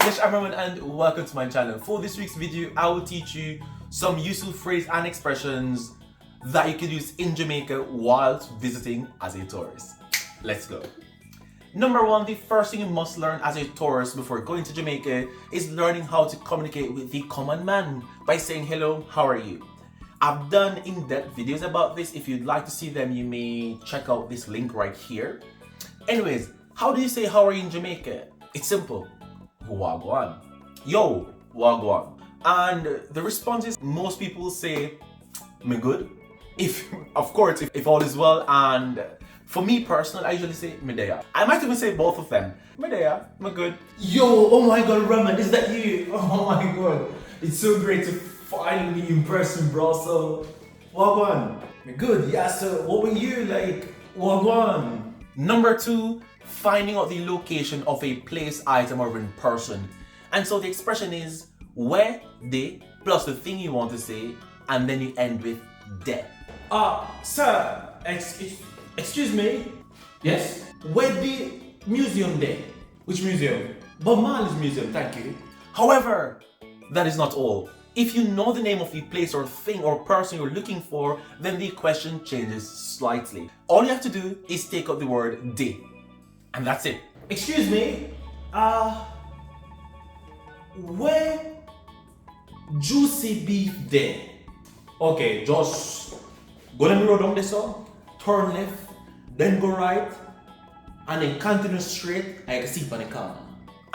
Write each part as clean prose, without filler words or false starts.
Yes, I'm Roman and welcome to my channel. For this week's video, I will teach you some useful phrases and expressions that you can use in Jamaica whilst visiting as a tourist. Let's go. Number one, the first thing you must learn as a tourist before going to Jamaica is learning how to communicate with the common man by saying hello, how are you? I've done in-depth videos about this. If you'd like to see them, you may check out this link right here. Anyways, how do you say how are you in Jamaica? It's simple. Wagwan. Yo, wagwan. And the response is most people say, me good. If, of course, if all is well, and for me personally, I usually say me there. I might even say both of them. Me there, me good. Yo, oh my god, Raman, is that you? Oh my god. It's so great to finally in person, bro. So, wagwan. Me good, yeah, so what were you like? Wagwan. Number two, finding out the location of a place, item, or in person. And so the expression is where they plus the thing you want to say, and then you end with de. Sir, excuse me. Yes? Where the museum there? Which museum? Bob Marley's museum, thank you. However, that is not all. If you know the name of the place or thing or person you're looking for, then the question changes slightly. All you have to do is take out the word de, and that's it. Excuse me, where juicy beef there? Okay, just go down the road on this one, turn left, then go right, and then continue straight, and you can see it on the car.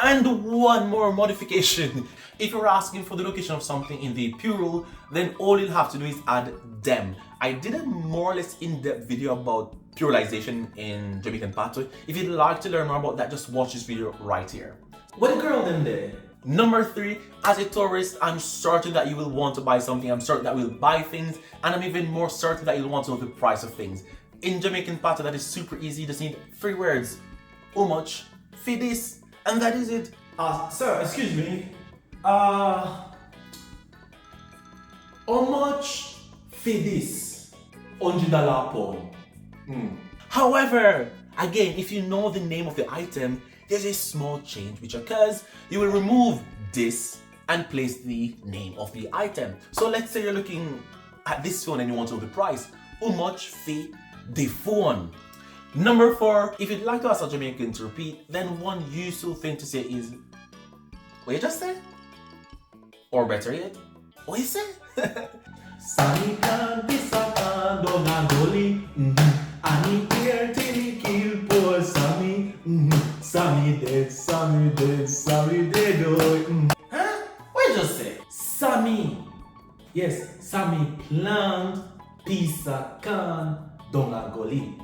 And one more modification. If you're asking for the location of something in the plural, then all you'll have to do is add them. I did a more or less in-depth video about pluralization in Jamaican Patois. If you'd like to learn more about that, just watch this video right here. What the girl them there? Number three, as a tourist, I'm certain that you will want to buy something. I'm certain that we'll buy things, and I'm even more certain that you'll want to know the price of things. In Jamaican Patois, that is super easy. You just need 3 words. How much? For this, and that is it. Sir, excuse me. How much for this? $100 pound. However, again, if you know the name of the item, there's a small change which occurs. You will remove this and place the name of the item. So let's say you're looking at this phone and you want to know the price. How much for the phone? Number 4, if you'd like to ask a Jamaican to repeat, then one useful thing to say is, what you just said? Or better yet, what you said? Sammy can be Satan, don't a gully. And he here till he kill poor Sammy. Sammy dead, Sammy dead, Sammy dead. Huh? What you just say? Sammy. Yes, Sammy plant pizza can don't a gully.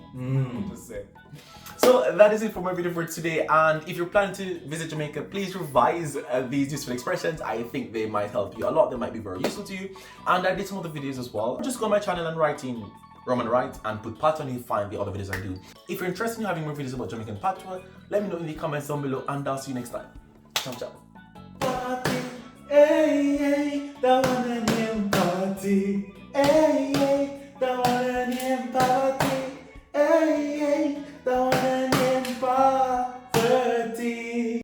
So that is it for my video for today, and if you're planning to visit Jamaica, please revise these useful expressions. I think they might help you a lot. They might be very useful to you, and I did some other videos as well. Just go on my channel and write in Roman Wright and put Patois and you'll find the other videos I do. If you're interested in having more videos about Jamaican Patois, let me know in the comments down below, and I'll see you next time. Ciao, ciao. Hey,